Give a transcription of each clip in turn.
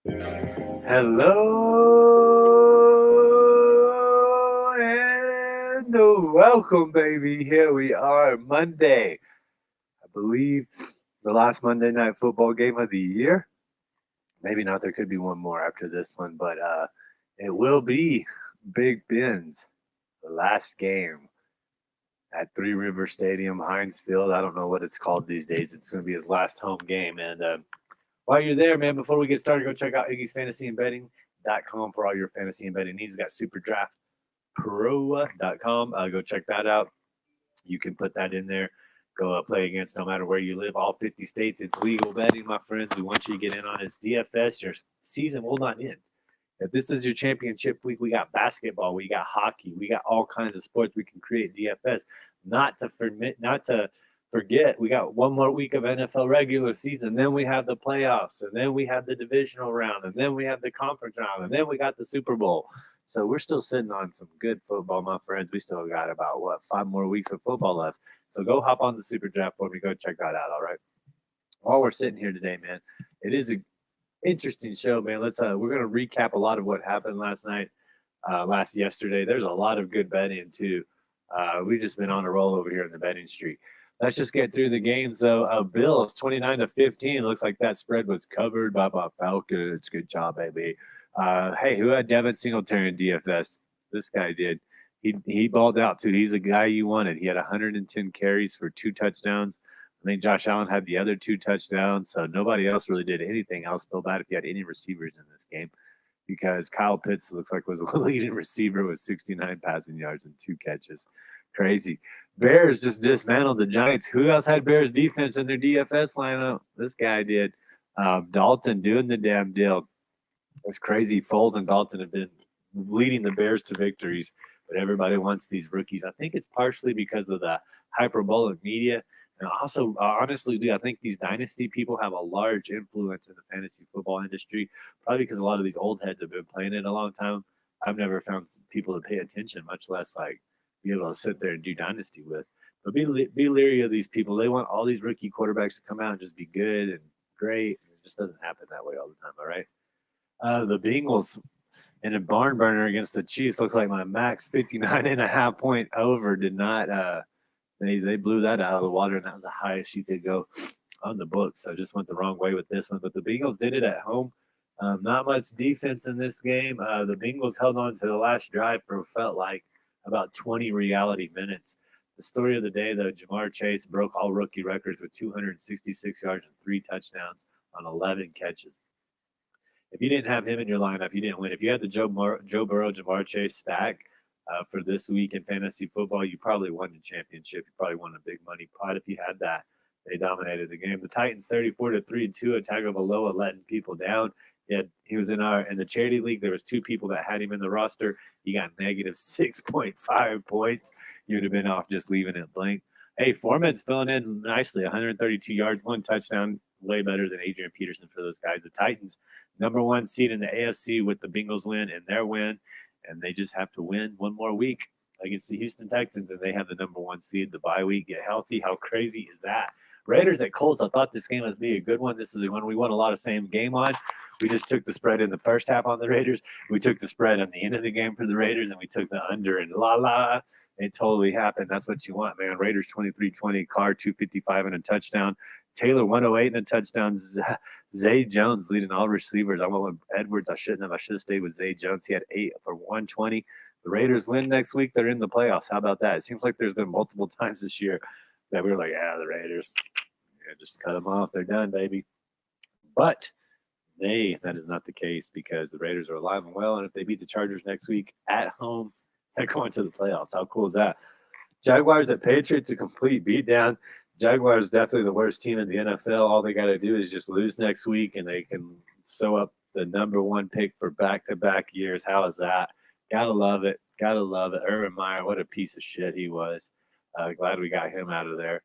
Hello and welcome, baby. Here we are, Monday. I believe the last Monday night football game of the year. Maybe not. There could be one more after this one, but it will be Big Ben's last game at Three River Stadium, Heinz Field. I don't know what it's called these days. It's going to be his last home game, and while you're there, man, before we get started, go check out Iggy's Fantasy and Betting.com for all your fantasy and betting needs. We got SuperDraftPro.com. Go check that out. You can put that in there. Go play against no matter where you live, all 50 states. It's legal betting, my friends. We want you to get in on this DFS. Your season will not end. If this is your championship week, we got basketball, we got hockey, we got all kinds of sports we can create DFS. Not to forget, we got one more week of NFL regular season. Then we have the playoffs, and then we have the divisional round, and then we have the conference round, and then we got the Super Bowl. So we're still sitting on some good football, my friends. We still got about 5 more weeks of football left. So go hop on the Super Draft for me. Go check that out. All right. While we're sitting here today, man, it is a interesting show, man. We're gonna recap a lot of what happened last night, yesterday. There's a lot of good betting too. We've just been on a roll over here in the betting street. Let's just get through the games though. Bills 29-15. Looks like that spread was covered by Falcons. Good job, baby. Hey, who had Devin Singletary in DFS? This guy did. He balled out too. He's the guy you wanted. He had 110 carries for 2 touchdowns. I think Josh Allen had the other 2 touchdowns, so nobody else really did anything else. Feel bad if you had any receivers in this game because Kyle Pitts looks like was the leading receiver with 69 passing yards and 2 catches. Crazy. Bears just dismantled the Giants. Who else had Bears defense in their DFS lineup? This guy did. Dalton doing the damn deal. It's crazy. Foles and Dalton have been leading the Bears to victories, but everybody wants these rookies. I think it's partially because of the hyperbolic media. And also, honestly, dude, I think these dynasty people have a large influence in the fantasy football industry, probably because a lot of these old heads have been playing it a long time. I've never found people to pay attention, much less like be able to sit there and do dynasty with. But be leery of these people. They want all these rookie quarterbacks to come out and just be good and great. It just doesn't happen that way all the time, all right? The Bengals in a barn burner against the Chiefs looked like my max 59.5 point over did not they blew that out of the water, and that was the highest you could go on the book. So I just went the wrong way with this one. But the Bengals did it at home. Not much defense in this game. The Bengals held on to the last drive for felt like about 20 reality minutes. The story of the day, though, Jamar Chase broke all rookie records with 266 yards and 3 touchdowns on 11 catches. If you didn't have him in your lineup, you didn't win. If you had the Joe Burrow, Jamar Chase stack for this week in fantasy football, you probably won the championship. You probably won a big money pot if you had that. They dominated the game. The Titans 34-3 and 2. Tagovailoa letting people down. He was in the charity league. There was 2 people that had him in the roster. He got negative 6.5 points. You would have been off just leaving it blank. Hey, Foreman's filling in nicely. 132 yards, 1 touchdown. Way better than Adrian Peterson for those guys. The Titans, number 1 seed in the AFC with the Bengals win and their win, and they just have to win one more week against the Houston Texans, and they have the number 1 seed. The bye week, get healthy. How crazy is that? Raiders at Colts. I thought this game was be a good one. This is the one we won a lot of same game on. We just took the spread in the first half on the Raiders. We took the spread on the end of the game for the Raiders, and we took the under, and it totally happened. That's what you want, man. Raiders 23-20, Carr 255 and a touchdown. Taylor 108 and a touchdown. Zay Jones leading all receivers. I went with Edwards. I shouldn't have. I should have stayed with Zay Jones. He had 8 for 120. The Raiders win next week. They're in the playoffs. How about that? It seems like there's been multiple times this year that we were like, the Raiders, just cut them off. They're done, baby. But that is not the case because the Raiders are alive and well. And if they beat the Chargers next week at home, they're going to the playoffs. How cool is that? Jaguars at Patriots, a complete beatdown. Jaguars definitely the worst team in the NFL. All they got to do is just lose next week, and they can sew up the number 1 pick for back-to-back years. How is that? Gotta love it. Gotta love it. Urban Meyer, what a piece of shit he was. Glad we got him out of there.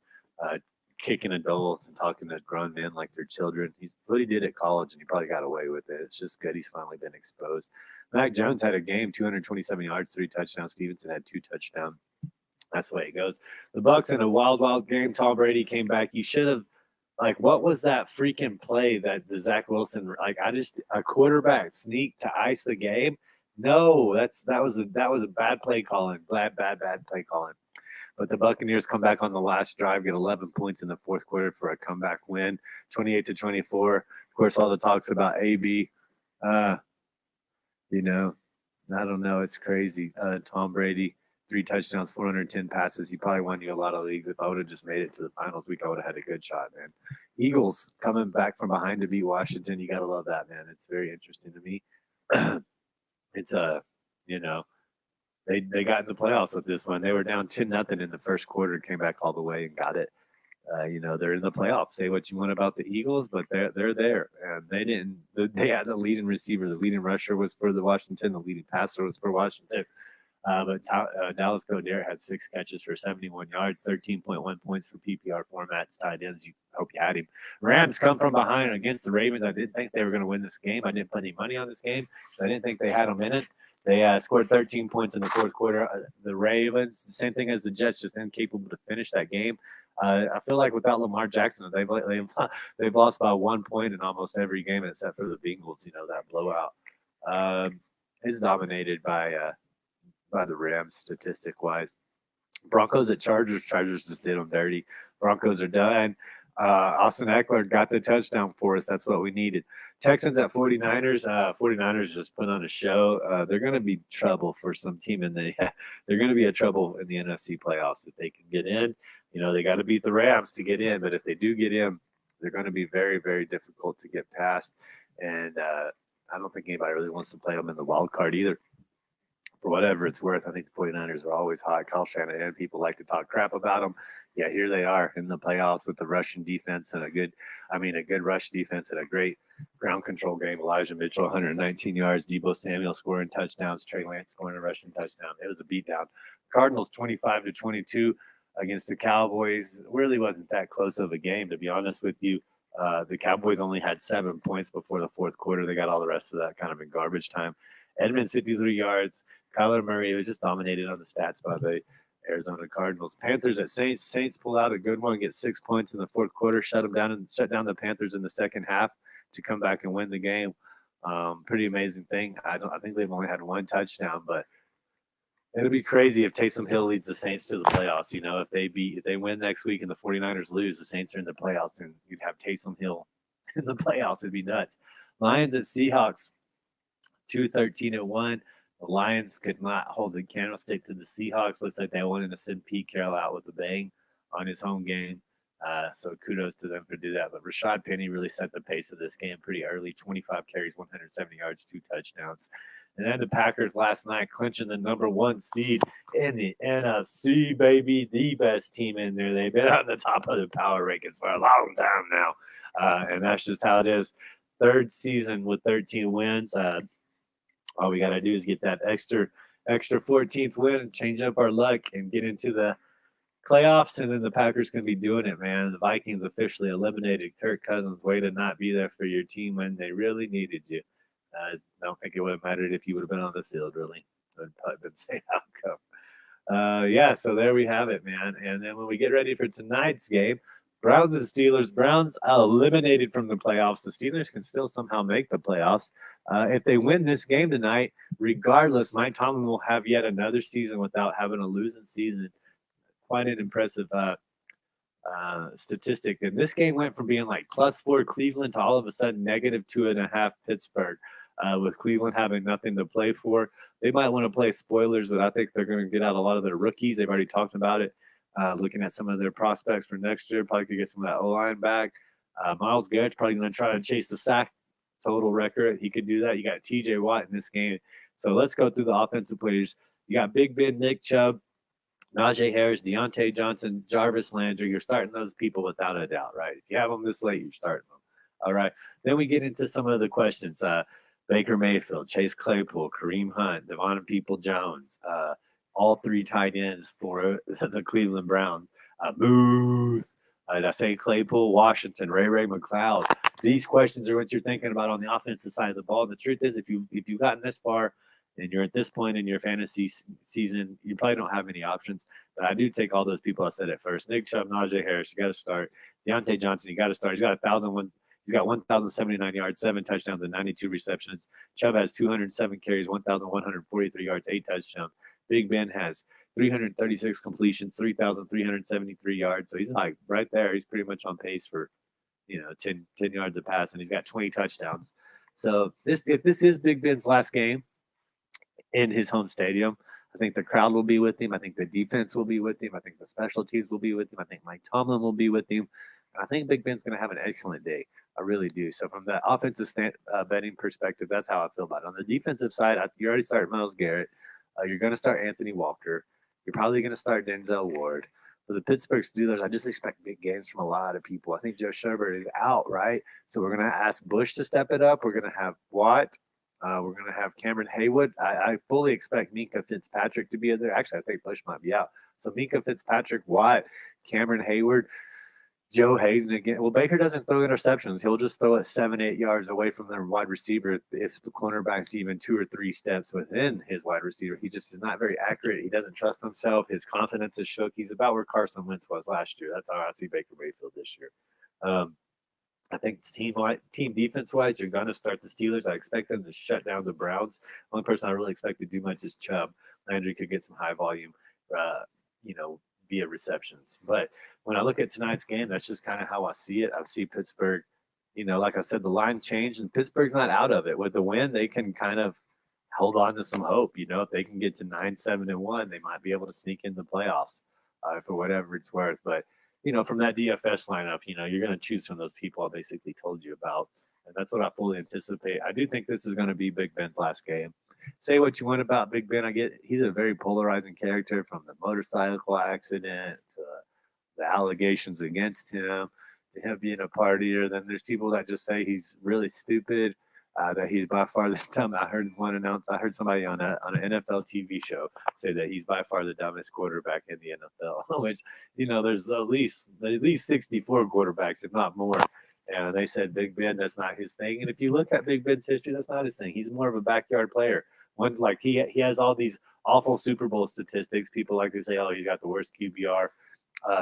Kicking adults and talking to grown men like they're children. He's what he did at college, and he probably got away with it. It's just good he's finally been exposed. Mac Jones had a game, 227 yards, 3 touchdowns. Stevenson had 2 touchdowns. That's the way it goes. The Bucs in a wild game. Tom Brady came back. You should have Like, what was that freaking play that the Zach Wilson? Like, a quarterback sneak to ice the game. No, that was a bad play calling. Bad play calling. But the Buccaneers come back on the last drive, get 11 points in the fourth quarter for a comeback win, 28-24. Of course, all the talks about AB. Uh, you know, I don't know. It's crazy. Tom Brady, 3 touchdowns, 410 passes. He probably won you a lot of leagues. If I would have just made it to the finals week, I would have had a good shot, man. Eagles coming back from behind to beat Washington. You got to love that, man. It's very interesting to me. It's you know, they got in the playoffs with this one. They were down 10-0 in the first quarter, came back all the way and got it. They're in the playoffs. Say what you want about the Eagles, but they're there, and they didn't. They had the leading receiver, the leading rusher was for the Washington, the leading passer was for Washington. Dallas Goedert had 6 catches for 71 yards, 13.1 points for PPR formats, tight ends. You hope you had him. Rams come from behind against the Ravens. I didn't think they were going to win this game. I didn't put any money on this game, so I didn't think they had them in it. They scored 13 points in the fourth quarter. The Ravens, the same thing as the Jets, just incapable to finish that game. I feel like without Lamar Jackson, they've lost by 1 point in almost every game except for the Bengals. That blowout is dominated by the Rams statistic wise. Broncos at Chargers. Chargers just did them dirty. Broncos are done. Austin Eckler got the touchdown for us. That's what we needed. Texans at 49ers. 49ers just put on a show. They're going to be trouble for some team they're going to be a trouble in the NFC playoffs if they can get in. They got to beat the Rams to get in, but if they do get in, they're going to be very, very difficult to get past. And I don't think anybody really wants to play them in the wild card either. For whatever it's worth, I think the 49ers are always hot. Kyle Shanahan, people like to talk crap about them. Yeah, here they are in the playoffs with the Russian defense and a good rush defense and a great ground control game. Elijah Mitchell, 119 yards. Deebo Samuel scoring touchdowns. Trey Lance scoring a rushing touchdown. It was a beatdown. Cardinals 25-22 against the Cowboys. Really wasn't that close of a game, to be honest with you. The Cowboys only had 7 points before the fourth quarter. They got all the rest of that kind of in garbage time. Edmonds, 53 yards. Kyler Murray was just dominated on the stats by the Arizona Cardinals. Panthers at Saints. Saints pull out a good one, get 6 points in the fourth quarter, shut down the Panthers in the second half to come back and win the game. Pretty amazing thing. I think they've only had 1 touchdown, but it'll be crazy if Taysom Hill leads the Saints to the playoffs. If they win next week and the 49ers lose, the Saints are in the playoffs, and you'd have Taysom Hill in the playoffs. It'd be nuts. Lions at Seahawks. 2-13-1. The Lions could not hold the candlestick to the Seahawks. Looks like they wanted to send Pete Carroll out with a bang on his home game. So kudos to them for doing that. But Rashad Penny really set the pace of this game pretty early. 25 carries, 170 yards, 2 touchdowns. And then the Packers last night clinching the number 1 seed in the NFC, baby. The best team in there. They've been on the top of the power rankings for a long time now. And that's just how it is. Third season with 13 wins. All we got to do is get that extra 14th win and change up our luck and get into the playoffs, and then the Packers can be doing it, man. The Vikings officially eliminated Kirk Cousins. Way to not be there for your team when they really needed you. I don't think it would have mattered if you would have been on the field, really. It would probably been the same outcome. So there we have it, man. And then when we get ready for tonight's game, Browns and Steelers. Browns eliminated from the playoffs. The Steelers can still somehow make the playoffs. If they win this game tonight, regardless, Mike Tomlin will have yet another season without having a losing season. Quite an impressive statistic. And this game went from being like +4 Cleveland to all of a sudden -2.5 Pittsburgh, with Cleveland having nothing to play for. They might want to play spoilers, but I think they're going to get out a lot of their rookies. They've already talked about it. Looking at some of their prospects for next year, probably could get some of that O-line back. Myles Garrett's probably going to try to chase the sack total record. He could do that. You got T.J. Watt in this game. So let's go through the offensive players. You got Big Ben, Nick Chubb, Najee Harris, Deontay Johnson, Jarvis Landry. You're starting those people without a doubt, right? If you have them this late, you're starting them. All right. Then we get into some of the questions. Baker Mayfield, Chase Claypool, Kareem Hunt, Devon People-Jones, all 3 tight ends for the Cleveland Browns. Booth. Did I say Claypool, Washington, Ray McLeod? These questions are what you're thinking about on the offensive side of the ball. And the truth is, if you've gotten this far and you're at this point in your fantasy season, you probably don't have any options. But I do take all those people I said at first. Nick Chubb, Najee Harris, you got to start. Deontay Johnson, you got to start. He's got 1,079 yards, 7 touchdowns, and 92 receptions. Chubb has 207 carries, 1,143 yards, 8 touchdowns. Big Ben has 336 completions, 3,373 yards. So he's like right there. He's pretty much on pace for 10 yards a pass, and he's got 20 touchdowns. So if this is Big Ben's last game in his home stadium, I think the crowd will be with him. I think the defense will be with him. I think the special teams will be with him. I think Mike Tomlin will be with him. And I think Big Ben's going to have an excellent day. I really do. So from the offensive betting perspective, that's how I feel about it. On the defensive side, you already started Myles Garrett. You're going to start Anthony Walker. You're probably going to start Denzel Ward. For the Pittsburgh Steelers, I just expect big games from a lot of people. I think Joe Sherbert is out, right? So we're going to ask Bush to step it up. We're going to have Watt. We're going to have Cameron Haywood. I fully expect Minkah Fitzpatrick to be there. Actually, I think Bush might be out. So Minkah Fitzpatrick, Watt, Cameron Hayward, Joe Hayden again. Well, Baker doesn't throw interceptions. He'll just throw it 7-8 yards away from their wide receiver if the cornerback's even 2 or 3 steps within his wide receiver. He just is not very accurate. He doesn't trust himself. His confidence is shook. He's about where Carson Wentz was last year. That's how I see Baker Mayfield this year. I think team defense-wise, you're going to start the Steelers. I expect them to shut down the Browns. The only person I really expect to do much is Chubb. Landry could get some high volume, via receptions. But when I look at tonight's game, that's just kind of how I see it. I see Pittsburgh, like I said, the line changed, and Pittsburgh's not out of it. With the win, they can kind of hold on to some hope. If they can get to 9-7-1, they might be able to sneak in the playoffs for whatever it's worth. But from that DFS lineup, you're going to choose from those people I basically told you about. And that's what I fully anticipate. I do think this is going to be Big Ben's last game. Say what you want about Big Ben. He's a very polarizing character, from the motorcycle accident to the allegations against him to him being a partier. Then there's people that just say he's really stupid, that he's by far the dumb. I heard somebody on an NFL TV show say that he's by far the dumbest quarterback in the NFL, which, there's at least 64 quarterbacks, if not more. And they said Big Ben, that's not his thing. And if you look at Big Ben's history, that's not his thing. He's more of a backyard player. He has all these awful Super Bowl statistics. People like to say, oh, he's got the worst QBR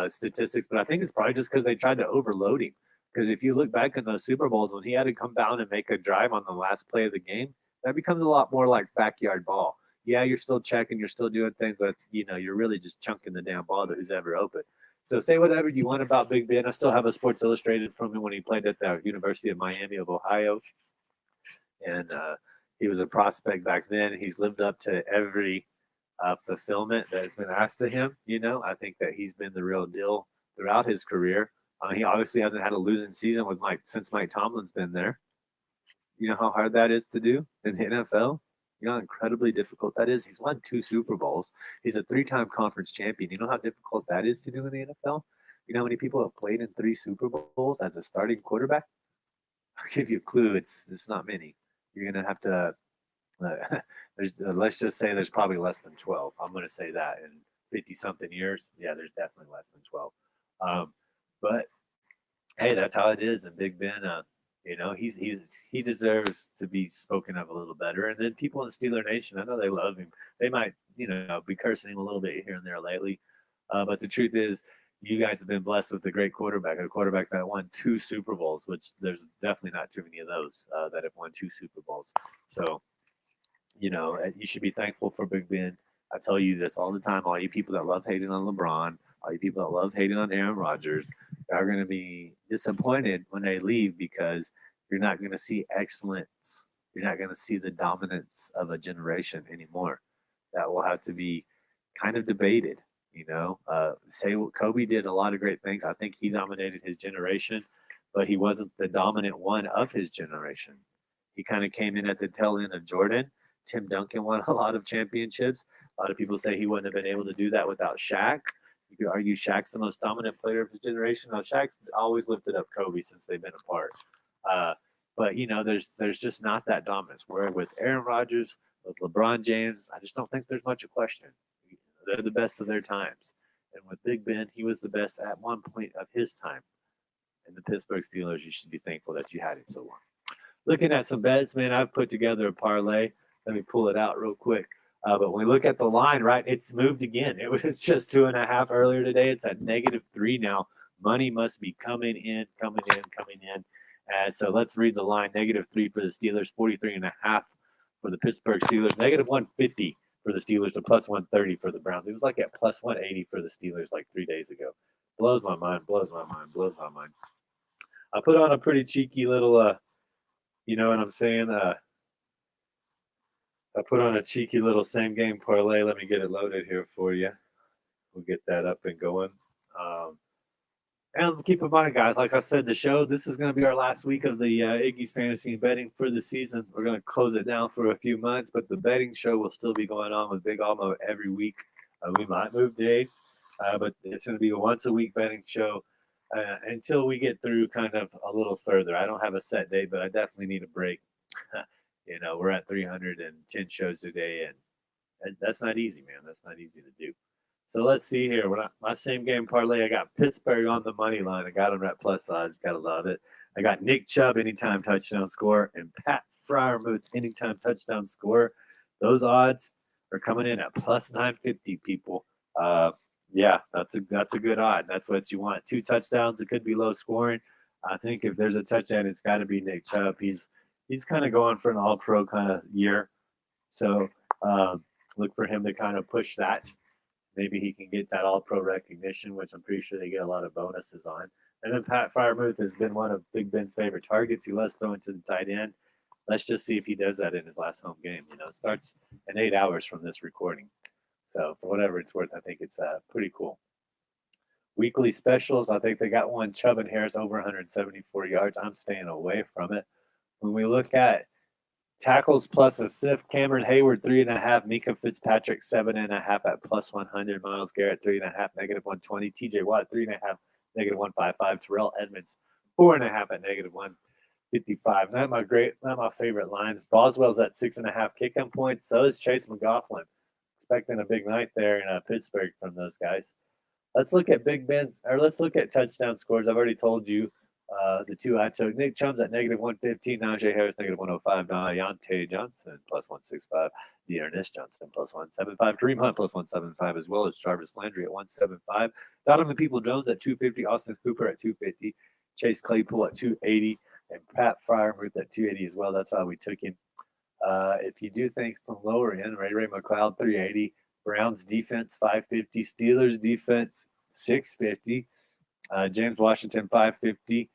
statistics. But I think it's probably just because they tried to overload him. Because if you look back in those Super Bowls, when he had to come down and make a drive on the last play of the game, that becomes a lot more like backyard ball. Yeah, you're still checking, you're still doing things, but you're really just chunking the damn ball to who's ever open. So say whatever you want about Big Ben. I still have a Sports Illustrated from him when he played at the University of Miami of Ohio. And he was a prospect back then. He's lived up to every fulfillment that has been asked of him. I think that he's been the real deal throughout his career. He obviously hasn't had a losing season since Mike Tomlin's been there. You know how hard that is to do in the NFL? You know how incredibly difficult that is? He's won 2 Super Bowls. He's a 3-time conference champion. You know how difficult that is to do in the NFL? You know how many people have played in 3 Super Bowls as a starting quarterback? I'll give you a clue. It's not many. You're going to have to let's just say there's probably less than 12. I'm going to say that in 50-something years. Yeah, there's definitely less than 12. But hey, that's how it is. And Big Ben, he deserves to be spoken of a little better. And then people in Steeler Nation, I know they love him. They might, be cursing him a little bit here and there lately. But the truth is, you guys have been blessed with a great quarterback, a quarterback that won 2 Super Bowls, which there's definitely not too many of those that have won 2 Super Bowls. So, you should be thankful for Big Ben. I tell you this all the time. All you people that love hating on LeBron, all you people that love hating on Aaron Rodgers, are going to be disappointed when they leave, because you're not going to see excellence. You're not going to see the dominance of a generation anymore. That will have to be kind of debated. Say Kobe did a lot of great things. I think he dominated his generation, but he wasn't the dominant one of his generation. He kind of came in at the tail end of Jordan. Tim Duncan won a lot of championships. A lot of people say he wouldn't have been able to do that without Shaq. You could argue Shaq's the most dominant player of his generation. Now, Shaq's always lifted up Kobe since they've been apart. But there's just not that dominance. Where with Aaron Rodgers, with LeBron James, I just don't think there's much a question. They're the best of their times. And with Big Ben, he was the best at one point of his time. And the Pittsburgh Steelers, you should be thankful that you had him so long. Looking at some bets, man, I've put together a parlay. Let me pull it out real quick. But when we look at the line, right, it's moved again. It was just 2.5 earlier today. It's at -3 now. Money must be coming in, coming in, coming in. So let's read the line. -3 for the Steelers, 43.5 for the Pittsburgh Steelers, -150 for the Steelers to +130 for the Browns. It was like at +180 for the Steelers like 3 days ago. Blows my mind, blows my mind, blows my mind. I put on a pretty cheeky little, you know what I'm saying? I put on a cheeky little same game parlay. Let me get it loaded here for you. We'll get that up and going. And keep in mind, guys, like I said, this is going to be our last week of the Iggy's Fantasy and Betting for the season. We're going to close it down for a few months, but the betting show will still be going on with Big Almo every week. We might move days, but it's going to be a once-a-week betting show until we get through kind of a little further. I don't have a set date, but I definitely need a break. We're at 310 shows a day, and that's not easy, man. That's not easy to do. So let's see here. My same game parlay, I got Pittsburgh on the money line. I got them at plus odds. Gotta love it. I got Nick Chubb anytime touchdown score and Pat Freiermuth anytime touchdown score. Those odds are coming in at plus 950. People, yeah, that's a good odd. That's what you want. 2 touchdowns. It could be low scoring. I think if there's a touchdown, it's got to be Nick Chubb. He's kind of going for an All-Pro kind of year, so look for him to kind of push that. Maybe he can get that All-Pro recognition, which I'm pretty sure they get a lot of bonuses on. And then Pat Freiermuth has been one of Big Ben's favorite targets. He loves throwing to the tight end. Let's just see if he does that in his last home game. It starts in 8 hours from this recording. So for whatever it's worth, I think it's pretty cool. Weekly specials, I think they got one, Chubb and Harris over 174 yards. I'm staying away from it. When we look at tackles plus assist, Cameron Hayward 3.5, Mika Fitzpatrick 7.5 at plus 100, Myles Garrett 3.5, -120, TJ Watt 3.5, -155, Terrell Edmonds 4.5 at -155. Not my favorite lines. Boswell's at 6.5 kick-in points. So is Chase McLaughlin. Expecting a big night there in Pittsburgh from those guys. Let's look at Big Ben's, or let's look at touchdown scores. I've already told you. The 2 I took. Nick Chubb's at -115. Najee Harris -105. Deontay Johnson +165. Dearness Johnson +175. Kareem Hunt +175, as well as Jarvis Landry at 175. Donovan Peoples-Jones at 250. Austin Hooper at 250. Chase Claypool at 280. And Pat Freiermuth at 280 as well. That's why we took him. If you do think some lower end, Ray McLeod 380. Browns defense 550. Steelers defense 650. James Washington 550.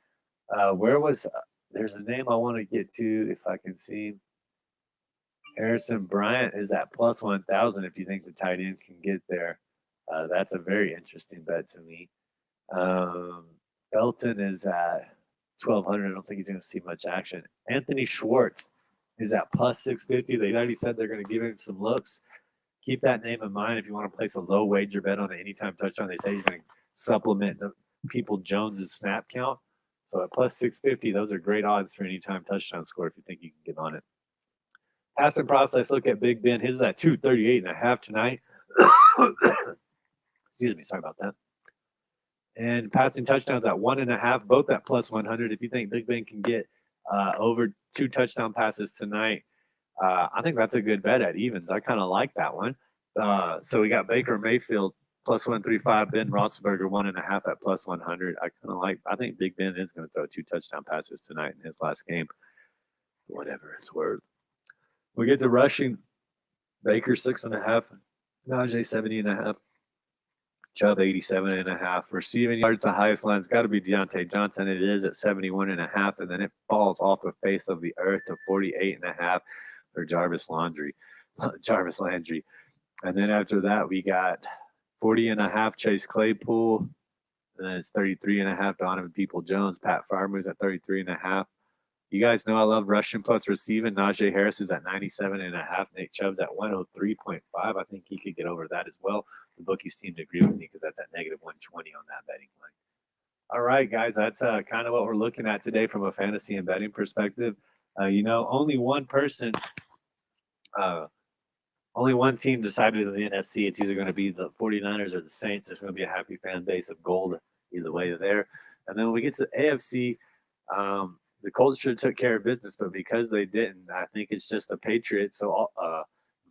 There's a name I want to get to if I can see. Harrison Bryant is at plus 1,000 if you think the tight end can get there. That's a very interesting bet to me. Belton is at 1,200. I don't think he's going to see much action. Anthony Schwartz is at plus 650. They already said they're going to give him some looks. Keep that name in mind if you want to place a low wager bet on an anytime touchdown. They say he's going to supplement Peoples-Jones' snap count. So at plus 650, those are great odds for any time touchdown score if you think you can get on it. Passing props, let's look at Big Ben. His is at 238.5 tonight. Excuse me, sorry about that. And passing touchdowns at 1.5, both at plus 100. If you think Big Ben can get over 2 touchdown passes tonight, I think that's a good bet at evens. I kind of like that one. So we got Baker Mayfield plus 135, Ben Roethlisberger 1.5 at plus 100. I think Big Ben is going to throw 2 touchdown passes tonight in his last game. Whatever it's worth. We get to rushing. Baker 6.5, Najee 70.5, Chubb 87.5. Receiving yards, the highest line's got to be Deontay Johnson. It is at 71.5, and then it falls off the face of the earth to 48.5 for Jarvis Landry. And then after that, we got 40.5 Chase Claypool, and then it's 33.5 Donovan Peoples-Jones. Pat Freiermuth at 33.5. You guys know I love rushing plus receiving. Najee Harris is at 97.5. Nick Chubb's at 103.5. I think he could get over that as well. The bookies seem to agree with me because that's at -120 on that betting line. All right, guys, that's kind of what we're looking at today from a fantasy and betting perspective. Only one person, only one team decided in the NFC. It's either going to be the 49ers or the Saints. There's going to be a happy fan base of gold either way there. And then when we get to the AFC, the Colts should have took care of business, but because they didn't, I think it's just the Patriots. So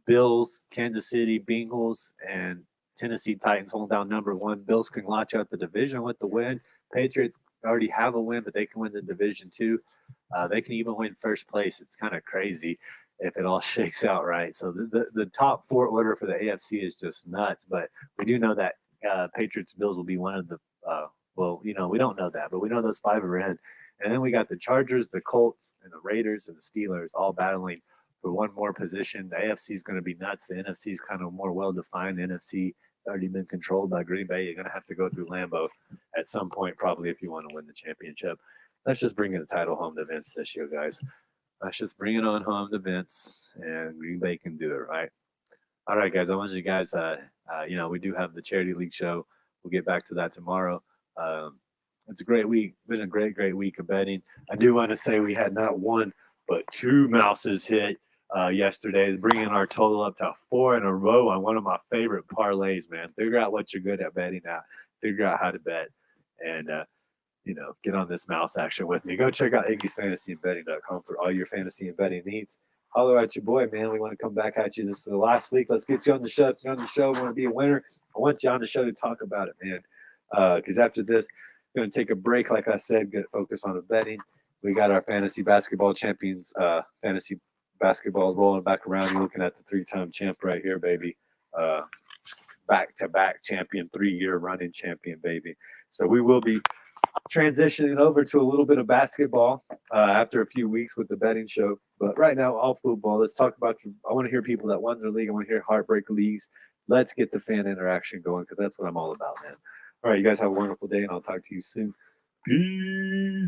Bills, Kansas City, Bengals, and Tennessee Titans hold down number one. Bills can launch out the division with the win. Patriots already have a win, but they can win the division too. They can even win first place. It's kind of crazy if it all shakes out right. So the top four order for the AFC is just nuts. But we do know that Patriots Bills will be one of the well, we don't know that, but we know those five are in. And then we got the Chargers, the Colts, and the Raiders and the Steelers all battling for one more position. The AFC is going to be nuts. The NFC is kind of more well defined. The NFC has already been controlled by Green Bay. You're going to have to go through Lambeau at some point, probably, if you want to win the championship. Let's just bring the title home to Vince this year, guys. Let's just bring it on home to Vince, and Green Bay can do it, right? All right, guys. I want you guys, we do have the Charity League show. We'll get back to that tomorrow. It's a great week. Been a great week of betting. I do want to say we had not one, but two mouses hit yesterday, bringing our total up to 4 in a row on one of my favorite parlays, man. Figure out what you're good at betting at. Figure out how to bet. And, get on this mouse action with me. Go check out Iggy's fantasyandbetting.com for all your fantasy and betting needs. Holler at your boy, man. We want to come back at you. This is the last week. Let's get you on the show. If you're on the show, want to be a winner, I want you on the show to talk about it, man. Because after this, we're going to take a break. Like I said, get focused on the betting. We got our fantasy basketball champions, fantasy basketball rolling back around. You're looking at the 3-time champ right here, baby. Back-to-back champion, 3-year running champion, baby. So we will be transitioning over to a little bit of basketball after a few weeks with the betting show. But right now, all football. Let's talk about I want to hear people that won their league. I want to hear heartbreak leagues. Let's get the fan interaction going because that's what I'm all about, man. All right, you guys have a wonderful day, and I'll talk to you soon. Peace.